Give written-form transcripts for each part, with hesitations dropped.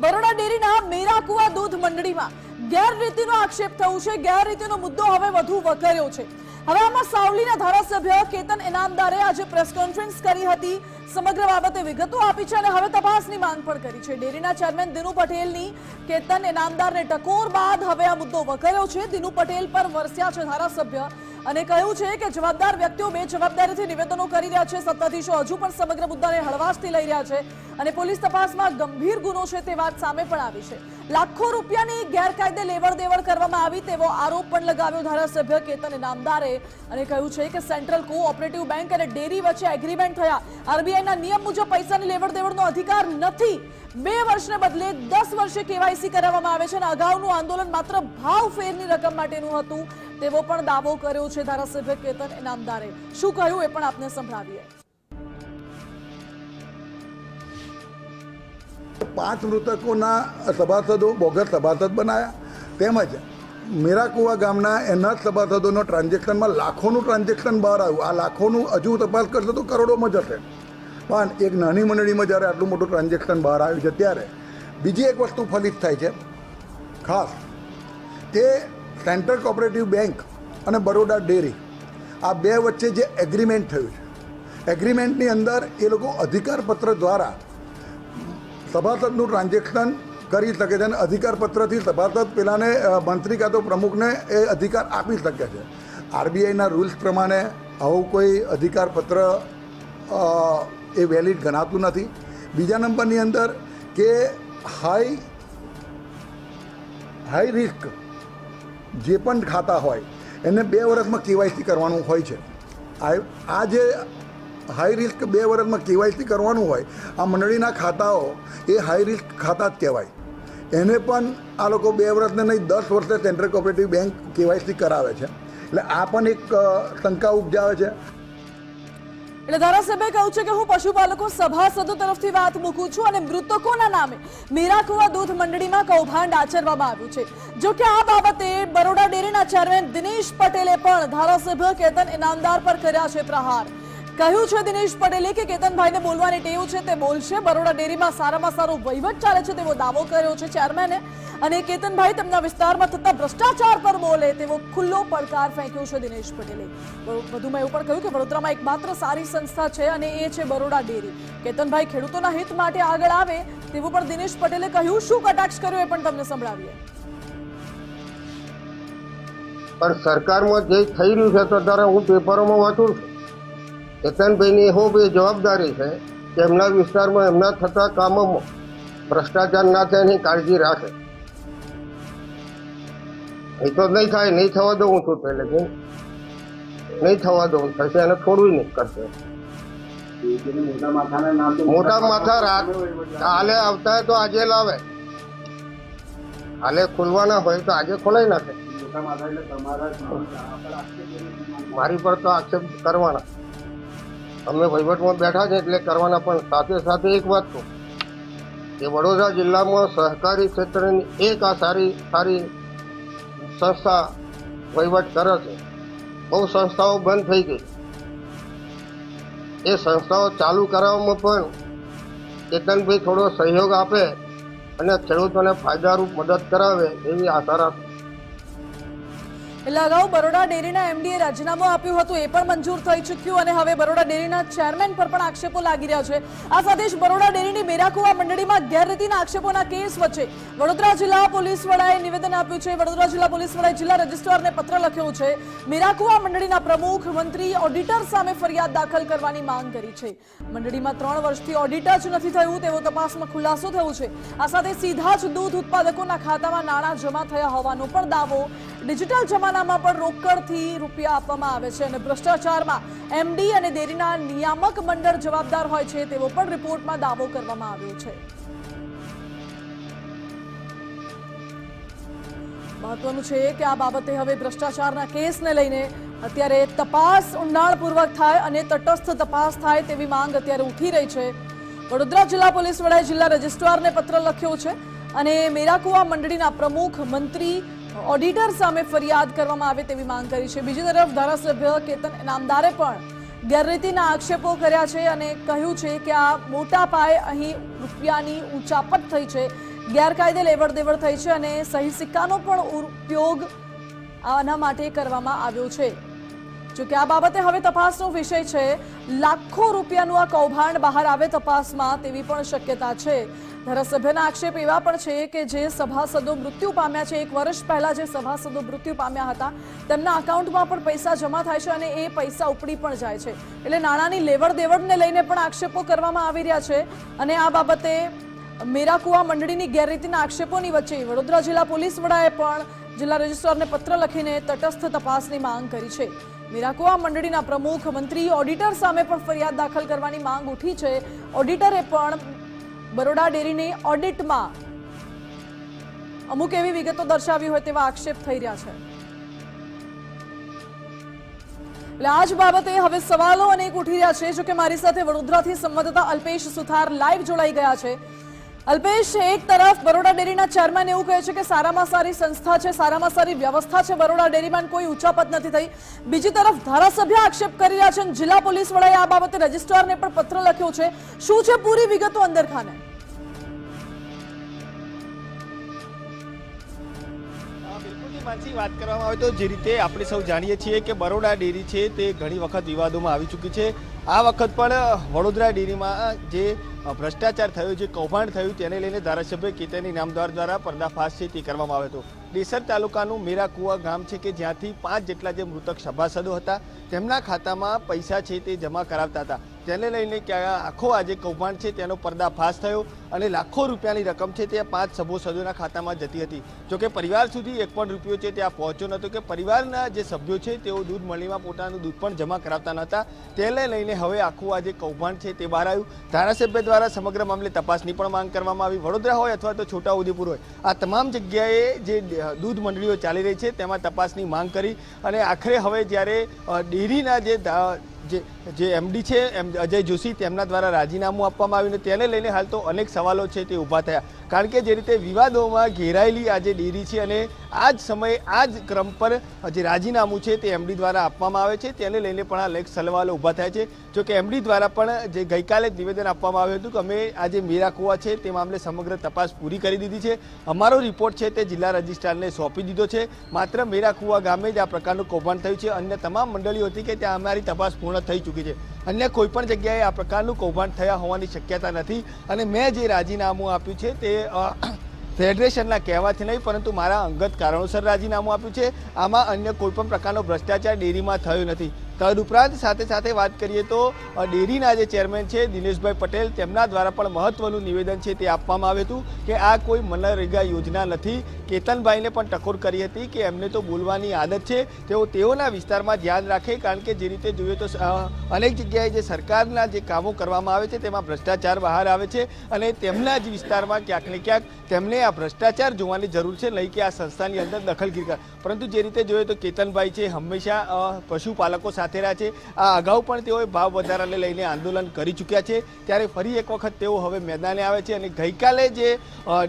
બરોડા ડેરીના મેરાકુવા દૂધ મંડળીમાં ગેરરીતિનો આક્ષેપ થયો છે। ગેરરીતિનો મુદ્દો હવે વધુ વકર્યો છે। હવે આમાં સાવલીના ધારાસભ્ય કેતન ઇનામદારે આજે પ્રેસ કોન્ફરન્સ કરી હતી। સમગ્ર બાબતે વિગતો આપી છે અને હવે તપાસની માંગ પણ કરી છે। ડેરીના ચેરમેન દિનુ પટેલની કેતન ઇનામદારને ટકોર બાદ હવે આ મુદ્દો વકર્યો છે। દિનુ પટેલ પર વરસ્યા છે ધારાસભ્ય અને કહ્યું છે કે જવાબદાર વ્યક્તિઓ બેજવાબદારીથી નિવેદનો કરી રહ્યા છે। સત્તાધીશો હજુ પણ સમગ્ર મુદ્દાને હળવાશથી લઈ રહ્યા છે અને પોલીસ તપાસમાં ગંભીર ગુનો છે તે વાત સામે પણ આવી છે। લાખો રૂપિયાની ગેરકાયદે લેવડ દેવડ કરવામાં આવી તેવો આરોપ પણ લગાવ્યો ધારાસભ્ય કેતન ઇનામદારે અને કહ્યું છે કે સેન્ટ્રલ કોઓપરેટિવ બેંક અને ડેરી વચ્ચે એગ્રીમેન્ટ થયા। આરબીઆઈના નિયમ મુજબ પૈસાની લેવડ દેવડનો અધિકાર નથી। 2 વર્ષને બદલે 10 વર્ષે કેવાયસી કરાવવામાં આવે છે અને અગાઉનું આંદોલન માત્ર ભાવ ફેરની રકમ માટેનું હતું તેવો પણ દાવો કર્યો છે ધારાસભ્ય કેતન ઇનામદારે। શું કહ્યું એ પણ આપને સંભળાવીએ। 5 મૃતકોના સભાસદો બોગસ સભાસદ બનાવ્યા તેમજ મેરાકુવા ગામના એના સભાસદોનો ટ્રાન્ઝેક્શનમાં લાખોનું ટ્રાન્ઝેક્શન બહાર આવ્યું। આ લાખોનું હજુ તપાસ કરશે તો કરોડોમાં જશે, પણ એક નાની મંડળીમાં જ્યારે આટલું મોટું ટ્રાન્ઝેક્શન બહાર આવ્યું છે ત્યારે બીજી એક વસ્તુ ફલિત થાય છે ખાસ તે સેન્ટ્રલ કોઓપરેટિવ બેંક અને બરોડા ડેરી આ બે વચ્ચે જે એગ્રીમેન્ટ થયું છે, એગ્રીમેન્ટની અંદર એ લોકો અધિકારપત્ર દ્વારા સભાસદનું ટ્રાન્ઝેક્શન કરી શકે છે અને અધિકારપત્રથી સભાસદ પેલાને મંત્રી કાં તો પ્રમુખને એ અધિકાર આપી શકે છે। આરબીઆઈના રૂલ્સ પ્રમાણે આવું કોઈ અધિકારપત્ર એ વેલિડ ગણાતું નથી। બીજા નંબરની અંદર કે હાઈ રિસ્ક જે પણ ખાતા હોય એને 2 વર્ષમાં કેવાયસી કરવાનું હોય છે। આ જે હાઈ રિસ્ક 2 વર્ષમાં કેવાયસી કરવાનું હોય, આ મંડળીના ખાતાઓ એ હાઈ રિસ્ક ખાતા જ કહેવાય। એને પણ આ લોકો 2 વર્ષને નહીં 10 વર્ષે સેન્ટ્રલ કોઓપરેટિવ બેંક કેવાયસી કરાવે છે। એટલે આ પણ એક શંકા ઉપજાવે છે। એટલે ધારાસભ્યએ કહ્યું છે કે હું પશુપાલકો સભાસદો તરફથી વાત મૂકું છું અને મૃતકોના નામે મેરાકુવા દૂધ મંડળીમાં કૌભાંડ આચરવામાં આવ્યું છે। જો કે આ બાબતે બરોડા ડેરીના ચેરમેન દિનેશ પટેલે પણ ધારાસભ્ય કેતન ઇનામદાર પર કર્યા છે પ્રહાર। કહ્યું છે દિનેશ પટેલે કે કેતનભાઈને બોલવાની ટેવ છે, તે બોલશે। બરોડા ડેરીમાં સારામાં સારો વહીવટ ચાલે છે તેવો દાવો કર્યો છે ચેરમેને અને કેતનભાઈ તેમના વિસ્તારમાં થતા ભ્રષ્ટાચાર પર બોલે તેવો ખુલ્લો પડકાર ફેંક્યો છે દિનેશ પટેલે। વધુમાં એવું પણ કહ્યું કે વડોદરામાં એકમાત્ર સારી સંસ્થા છે અને એ છે બરોડા ડેરી। કેતનભાઈ ખેડૂતોના હિત માટે આગળ આવે તેવું પણ દિનેશ પટેલે કહ્યું। શું કટાક્ષ કર્યો એ પણ તમને સંભળાવીએ। પણ સરકારમાં જે થઈ રહ્યું છે તો ત્યારે હું પેપરોમાં વાંચું છું, કેતનભાઈની એવો બે જવાબદારી છે કે એમના વિસ્તારમાં એમના થતા કામોમાં ભ્રષ્ટાચાર ના થાય એની કાળજી રાખે। એ તો નહીં થાય, નહીં થવા દઉં છું, પહેલેથી નહીં થવા દઉં, થશે એને થોડું નહીં કરશે। મોટા માથા રાત કાલે આવતા હોય તો આજે લાવે, કાલે ખોલવાના હોય તો આજે ખોલાઈ નાખે। મારી પર તો આક્ષેપ કરવાના, અમે વહીવટમાં બેઠા છે એટલે કરવાના। પણ સાથે સાથે એક વાત કહું કે વડોદરા જિલ્લામાં સહકારી ક્ષેત્રની એક આ સારી સંસ્થા વહીવટ કરે છે। બહુ સંસ્થાઓ બંધ થઈ ગઈ, એ સંસ્થાઓ ચાલુ કરાવવામાં પણ કેતનભાઈ થોડો સહયોગ આપે અને ખેડૂતોને ફાયદારૂપ મદદ કરાવે એવી આશા રાખું। એટલે અગાઉ બરોડા ડેરીના એમડીએ રાજીનામું આપ્યું હતું, એ પણ મંજૂર થઈ ચૂક્યું અને હવે બરોડા ડેરીના ચેરમેન પર પણ આક્ષેપો લાગી રહ્યા છે। આ સાથે જ બરોડા ડેરીની મેરાકુવા મંડળીમાં ગેરરીતિના આક્ષેપોના કેસ વચ્ચે વડોદરા જિલ્લા પોલીસ વડાએ નિવેદન આપ્યું છે। વડોદરા જિલ્લા પોલીસ વડાએ જિલ્લા રજિસ્ટ્રારને પત્ર લખ્યો છે। મેરાકુવા મંડળીના પ્રમુખ, મંત્રી, ઓડિટર સામે ફરિયાદ દાખલ કરવાની માંગ કરી છે। મંડળીમાં 3 વર્ષથી ઓડિટ જ નથી થયું તેવો તપાસમાં ખુલાસો થયો છે। આ સાથે સીધા જ દૂધ ઉત્પાદકોના ખાતામાં નાણાં જમા થયા હોવાનો પણ દાવો। ડિજિટલ જમાનામાં પણ રોકડથી રૂપિયા આપવામાં આવે છે અને ભ્રષ્ટાચારમાં એમડી અને ડેરીના નિયામક મંડળ જવાબદાર હોય છે તેવો પણ રિપોર્ટમાં દાવો કરવામાં આવ્યો છે। મહત્વનું છે કે આ બાબતે હવે ભ્રષ્ટાચારના કેસને લઈને અત્યારે તપાસ ઊંડાણપૂર્વક થાય અને તટસ્થ તપાસ થાય તેવી માંગ અત્યારે ઉઠી રહી છે। વડોદરા જિલ્લા પોલીસ વડાએ જિલ્લા રજિસ્ટ્રારને પત્ર લખ્યો છે અને મેરાકુવા મંડળીના પ્રમુખ, મંત્રી, ઓડિટર સામે ફરિયાદ કરવામાં આવે તેવી માંગ કરી છે। બીજી તરફ ધારાસભ્ય કેતન ઇનામદારે પણ ગેરરીતિના આક્ષેપો કર્યા છે અને કહ્યું છે કે આ મોટા પાયે અહીં રૂપિયાની ઉચાપત થઈ છે ગેરકાયદે લેવડ દેવડ થઈ છે અને સહી સિક્કાનો પણ ઉપયોગ આના માટે કરવામાં આવ્યો છે। જો કે આ બાબતે હવે તપાસનો વિષય છે। લાખો રૂપિયાનું આ કૌભાંડ બહાર આવે તપાસમાં તેવી પણ શક્યતા છે। ધારાસભ્યના આક્ષેપ એવા પણ છે કે જે સભાસદો મૃત્યુ પામ્યા છે, 1 વર્ષ પહેલા જે સભાસદો મૃત્યુ પામ્યા હતા તેમના અકાઉન્ટમાં પણ પૈસા જમા થાય છે અને એ પૈસા ઉપડી પણ જાય છે। એટલે નાણાંની લેવડ દેવડને લઈને પણ આક્ષેપો કરવામાં આવી રહ્યા છે અને આ બાબતે મેરાકુવા મંડળીની ગેરરીતિના આક્ષેપોની વચ્ચે વડોદરા જિલ્લા પોલીસ વડાએ પણ જિલ્લા રજિસ્ટ્રારને પત્ર લખીને તટસ્થ તપાસની માંગ કરી છે। મેરાકુવા મંડળીના પ્રમુખ, મંત્રી, ઓડિટર સામે પણ ફરિયાદ દાખલ કરવાની માંગ ઉઠી છે। ઓડિટરે પણ બરોડા ડેરીની ઓડિટમાં અમુક એવી વિગતો દર્શાવી હોય તેવા આક્ષેપ થઈ રહ્યા છે। એટલે આ જ બાબતે હવે સવાલો અનેક ઉઠી રહ્યા છે। જો કે મારી સાથે વડોદરાથી સંવાદદાતા અલ્પેશ સુથાર લાઈવ જોડાઈ ગયા છે। અલ્પેશ, એક તરફ બરોડા ડેરીના ચેરમેન એવું કહે છે કે સારામાં સારી સંસ્થા છે, સારામાં સારી વ્યવસ્થા છે બરોડા ડેરીમાં, કોઈ ઉચાપત નથી થઈ। બીજી તરફ ધારાસભ્ય આક્ષેપ કરી રહ્યા છે અને જિલ્લા પોલીસ વડાએ આ બાબતે રજિસ્ટ્રારને પણ પત્ર લખ્યો છે। શું છે પૂરી વિગતો અંદર ખાને? માનસી, વાત કરવામાં આવે તો જે રીતે આપણે સૌ જાણીએ છીએ કે બરોડા ડેરી છે તે ઘણી વખત વિવાદોમાં આવી ચૂકી છે। આ વખત પણ વડોદરા ડેરીમાં જે ભ્રષ્ટાચાર થયો, જે કૌભાંડ થયું તેને લઈને ધારાસભ્ય કેતન ઇનામદાર દ્વારા પર્દાફાશ છે તે કરવામાં આવ્યો હતો। ડેસર તાલુકાનું મેરાકુવા ગામ છે કે જ્યાંથી 5 જેટલા જે મૃતક સભાસદો હતા તેમના ખાતામાં પૈસા છે તે જમા કરાવતા હતા, તેને લઈને આખો આ જે કૌભાંડ છે તેનો પર્દાફાશ થયો અને લાખો રૂપિયાની રકમ છે તે 5 સભાસદોના ખાતામાં જતી હતી। જોકે પરિવાર સુધી 1 પણ રૂપિયો છે ત્યાં પહોંચ્યો નહોતો કે પરિવારના જે સભ્યો છે તેઓ દૂધ મંડળીમાં પોતાનું દૂધ પણ જમા કરાવતા નહોતા, તેને લઈને હવે આખું આ જે કૌભાંડ છે તે બહાર આવ્યું। ધારાસભ્ય દ્વારા સમગ્ર મામલે તપાસની પણ માંગ કરવામાં આવી। વડોદરા હોય અથવા તો છોટાઉદેપુર હોય, આ તમામ જગ્યાએ જે દૂધ મંડળીઓ ચાલી રહી છે તેમાં તપાસની માંગ કરી અને આખરે હવે જ્યારે ડેરીના જે એમડી છે અજય જોશી તેમના દ્વારા રાજીનામું આપવામાં આવ્યું, તેને લઈને હાલ તો અનેક સવાલો છે તે ઊભા થયા। કારણ કે જે રીતે વિવાદોમાં ઘેરાયેલી આ જે ડેરી છે અને આ જ સમયે આ જ ક્રમ પર જે રાજીનામું છે તે એમડી દ્વારા આપવામાં આવે છે, તેને લઈને પણ આ અનેક સવાલો ઊભા થયા છે। જો કે એમડી દ્વારા પણ જે ગઈકાલે જ નિવેદન આપવામાં આવ્યું હતું કે અમે આ જે મેરાકુવા છે તે મામલે સમગ્ર તપાસ પૂરી કરી દીધી છે, અમારો રિપોર્ટ છે તે જિલ્લા રજિસ્ટ્રારને સોંપી દીધો છે, માત્ર મેરાકુવા ગામે જ આ પ્રકારનું કૌભાંડ થયું છે, અન્ય તમામ મંડળીઓ હતી કે ત્યાં અમારી તપાસ પૂર્ણ થઈ ચૂકી છે, અન્ય કોઈ પણ જગ્યાએ આ પ્રકારનું કૌભાંડ થયા હોવાની શક્યતા નથી અને મેં જે રાજીનામું આપ્યું છે તે ફેડરેશનના કહેવાથી નહીં પરંતુ મારા અંગત કારણોસર રાજીનામું આપ્યું છે। આમાં અન્ય કોઈ પણ પ્રકારનો ભ્રષ્ટાચાર ડેરીમાં થયો નથી। તદુપરાંત સાથે વાત કરીએ તો ડેરીના જે ચેરમેન છે દિનેશભાઈ પટેલ તેમના દ્વારા પણ મહત્વનું નિવેદન છે તે આપવામાં આવ્યું હતું કે આ કોઈ મનરેગા યોજના નથી। કેતનભાઈને પણ ટકોર કરી હતી કે એમને તો બોલવાની આદત છે, તેઓના વિસ્તારમાં ધ્યાન રાખે, કારણ કે જે રીતે જોઈએ તો અનેક જગ્યાએ જે સરકારના જે કામો કરવામાં આવે છે તેમાં ભ્રષ્ટાચાર બહાર આવે છે અને તેમના જ વિસ્તારમાં ક્યાંક ને ક્યાંક તેમને આ ભ્રષ્ટાચાર જોવાની જરૂર છે, નહીં કે આ સંસ્થાની અંદર દખલગીરી કરે। પરંતુ જે રીતે જોઈએ તો કેતનભાઈ છે હંમેશા પશુપાલકો સાથે રહ્યા છે, આ અગાઉ પણ તેઓએ ભાવ વધારાને લઈને આંદોલન કરી ચૂક્યા છે, ત્યારે ફરી એક વખત તેઓ હવે મેદાને આવે છે અને ગઈકાલે જે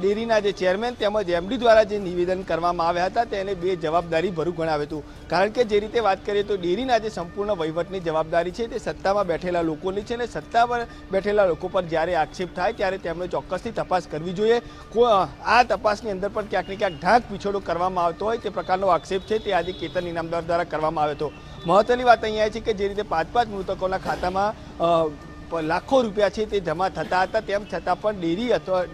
ડેરીના જે ચેરમેન તેમજ એમડી દ્વારા જે નિવેદન કરવામાં આવ્યા હતા તેને બે જવાબદારી ભરું ગણાવ્યું હતું। કારણ કે જે રીતે વાત કરીએ તો ડેરીના જે સંપૂર્ણ વહીવટની જવાબદારી છે તે સત્તામાં બેઠેલા લોકોની છે અને સત્તા પર બેઠેલા લોકો પર જ્યારે આક્ષેપ થાય ત્યારે તેમણે ચોક્કસથી તપાસ કરવી જોઈએ। આ તપાસની અંદર પણ ક્યાંક ને ક્યાંક ઢાંક પીછોડો કરવામાં આવતો હોય તે પ્રકારનો આક્ષેપ છે તે આજે કેતન ઇનામદાર દ્વારા કરવામાં આવ્યો હતો। મહત્વની વાત અહીંયા છે કે જે રીતે 5 મૃતકોના ખાતામાં લાખો રૂપિયા છે તે જમા થતા હતા, તેમ છતાં પણ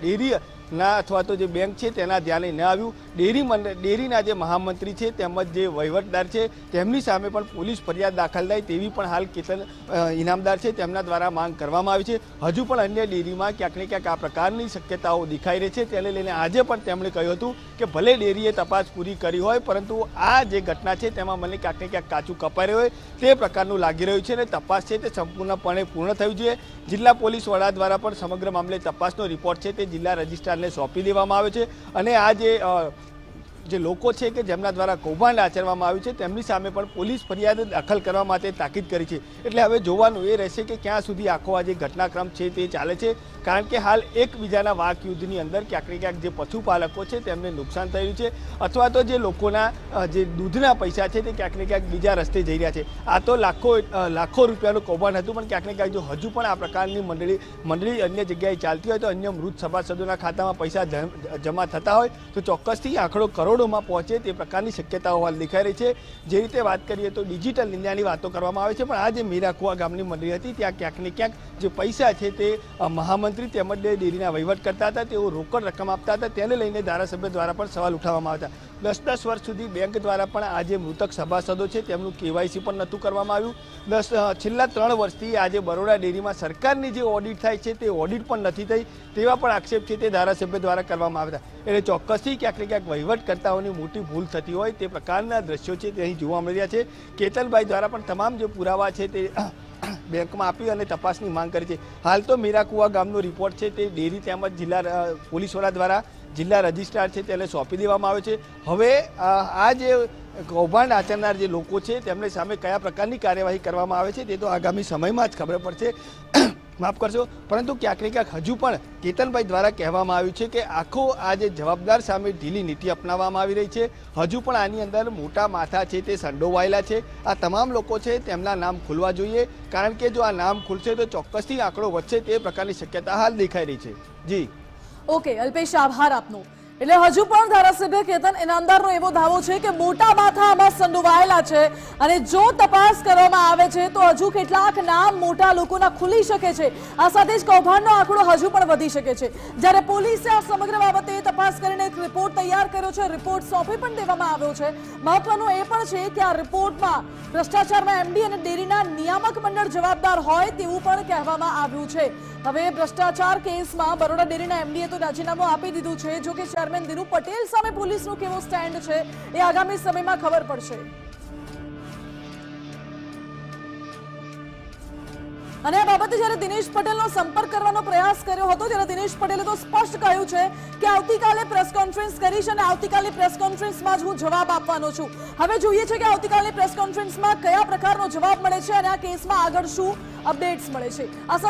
ડેરીના અથવા તો જે બેંક છે તેના ધ્યાને ન આવ્યું। ડેરીના જે મહામંત્રી છે તેમજ જે વહીવટદાર છે તેમની સામે પણ પોલીસ ફરિયાદ દાખલ થાય તેવી પણ હાલ કેતન ઇનામદાર છે તેમના દ્વારા માંગ કરવામાં આવી છે। હજુ પણ અન્ય ડેરીમાં ક્યાંક ને ક્યાંક આ પ્રકારની શક્યતાઓ દેખાઈ રહી છે, તેને લઈને આજે પણ તેમણે કહ્યું હતું કે ભલે ડેરીએ તપાસ પૂરી કરી હોય પરંતુ આ જે ઘટના છે તેમાં મને ક્યાંક ને ક્યાંક કાચું કપાયું હોય તે પ્રકારનું લાગી રહ્યું છે અને તપાસ છે તે સંપૂર્ણપણે પૂર્ણ થવી જોઈએ। જિલ્લા પોલીસ વડા દ્વારા પણ સમગ્ર મામલે તપાસનો રિપોર્ટ છે તે જિલ્લા રજિસ્ટ્રારને સોંપી દેવામાં આવે છે અને આ જે જે લોકો છે કે જેમના દ્વારા કૌભાંડ આચરવામાં આવ્યું છે તેમની સામે પણ પોલીસ ફરિયાદ દાખલ કરવા માટે તાકીદ કરી છે. એટલે હવે જોવાનું એ રહેશે કે ક્યાં સુધી આખો આ જે ઘટનાક્રમ છે તે ચાલે છે, કારણ કે હાલ એકબીજાના વાક યુદ્ધની અંદર ક્યાંક ને ક્યાંક જે પશુપાલકો છે તેમને નુકસાન થયું છે, અથવા તો જે લોકોના જે દૂધના પૈસા છે તે ક્યાંક ને ક્યાંક બીજા રસ્તે જઈ રહ્યા છે. આ તો લાખો રૂપિયાનું કૌભાંડ હતું, પણ ક્યાંક ને ક્યાંક જો હજુ પણ આ પ્રકારની મંડળી અન્ય જગ્યાએ ચાલતી હોય તો અન્ય મૃત સભાસદોના ખાતામાં પૈસા જમા થતા હોય તો ચોક્કસથી આંકડો કરોડોમાં પહોંચે તે પ્રકારની શક્યતાઓ હાલ દેખાઈ રહી છે. જે રીતે વાત કરીએ તો ડિજિટલ ઇન્ડિયાની વાતો કરવામાં આવે છે, પણ આ જે મીરાકુવા ગામની મંડળી હતી ત્યાં ક્યાંક ને ક્યાંક જે પૈસા છે તે મહામંત્રી તેમજ ડેરીના વહીવટ કરતા હતા, તેઓ રોકડ રકમ આપતા હતા, તેને લઈને ધારાસભ્ય દ્વારા પણ સવાલ ઉઠાવવામાં આવતા. 10 વર્ષ સુધી બેંક દ્વારા પણ આ જે મૃતક સભાસદો છે તેમનું કેવાયસી પણ નહોતું કરવામાં આવ્યું. છેલ્લા 3 વર્ષથી આજે બરોડા ડેરીમાં સરકારની જે ઓડિટ થાય છે તે ઓડિટ પણ નથી થઈ તેવા પણ આક્ષેપ છે તે ધારાસભ્ય દ્વારા કરવામાં આવ્યા. એટલે ચોક્કસથી ક્યાંક ને ક્યાંક વહીવટકર્તાઓની મોટી ભૂલ થતી હોય તે પ્રકારના દ્રશ્યો છે તે અહીં જોવા મળી રહ્યા છે. કેતનભાઈ દ્વારા પણ તમામ જે પુરાવા છે તે બેંકમાં આપી અને તપાસની માંગ કરી છે. હાલ તો મીરાકુવા ગામનો રિપોર્ટ છે તે ડેરી તેમજ જિલ્લા પોલીસ વડા દ્વારા જિલ્લા રજિસ્ટ્રાર છે તેને સોંપી દેવામાં આવે છે. હવે આ જે કૌભાંડ આચરનાર જે લોકો છે તેમને સામે કયા પ્રકારની કાર્યવાહી કરવામાં આવે છે તે તો આગામી સમયમાં જ ખબર પડશે. માફ કરશો, પરંતુ ક્યાંક ને ક્યાંક હજુ પણ કેતનભાઈ દ્વારા કહેવામાં આવ્યું છે કે આખો આ જે જવાબદાર સામે ઢીલી નીતિ અપનાવવામાં આવી રહી છે. હજુ પણ આની અંદર મોટા માથા છે તે સંડોવાયેલા છે. આ તમામ લોકો છે તેમના નામ ખુલવા જોઈએ, કારણ કે જો આ નામ ખુલશે તો ચોક્કસથી આંકડો વધશે તે પ્રકારની શક્યતા હાલ દેખાઈ રહી છે. જી ઓકે અલ્પેશ, આભાર આપનો. એટલે હજુ પણ ધારાસભ્ય કેતન ઇનામદારનો એવો દાવો છે કે મોટા માથા આમાં સંડોવાયેલા છે અને જો તપાસ કરવામાં આવે છે તો હજુ કેટલાક નામ મોટા લોકોના ખુલી શકે છે. આ સાથે જ કૌભાંડનો આંકડો હજુ પણ વધી શકે છે. જ્યારે પોલીસે આ સમગ્ર બાબતે તપાસ કરીને એક રિપોર્ટ તૈયાર કર્યો છે, રિપોર્ટ સોંપી પણ દેવામાં આવ્યો છે. મહત્વનું એ પણ છે કે આ રિપોર્ટમાં ભ્રષ્ટાચારમાં એમડી અને ડેરીના નિયામક મંડળ જવાબદાર હોય તેવું પણ કહેવામાં આવ્યું છે. હવે ભ્રષ્ટાચાર કેસમાં બરોડા ડેરીના એમડીએ તો રાજીનામું આપી દીધું છે. જો કે ચેરમેન દિનુ પટેલ સામે પોલીસનો કેવો સ્ટેન્ડ છે એ આગામી સમયમાં ખબર પડશે. અને આ બાબતે જ્યારે દિનેશ પટેલનો સંપર્ક કરવાનો પ્રયાસ કર્યો હતો ત્યારે દિનેશ પટેલે તો સ્પષ્ટ કહ્યું છે કે આવતીકાલે પ્રેસ કોન્ફરન્સ કરીશ અને આવતીકાલે પ્રેસ કોન્ફરન્સમાં જ હું જવાબ આપવાનો છું. હવે જોઈએ છે કે આવતીકાલે પ્રેસ કોન્ફરન્સમાં કયા પ્રકારનો જવાબ મળે છે અને આ કેસમાં આગળ શું અપડેટ્સ મળે છે. આ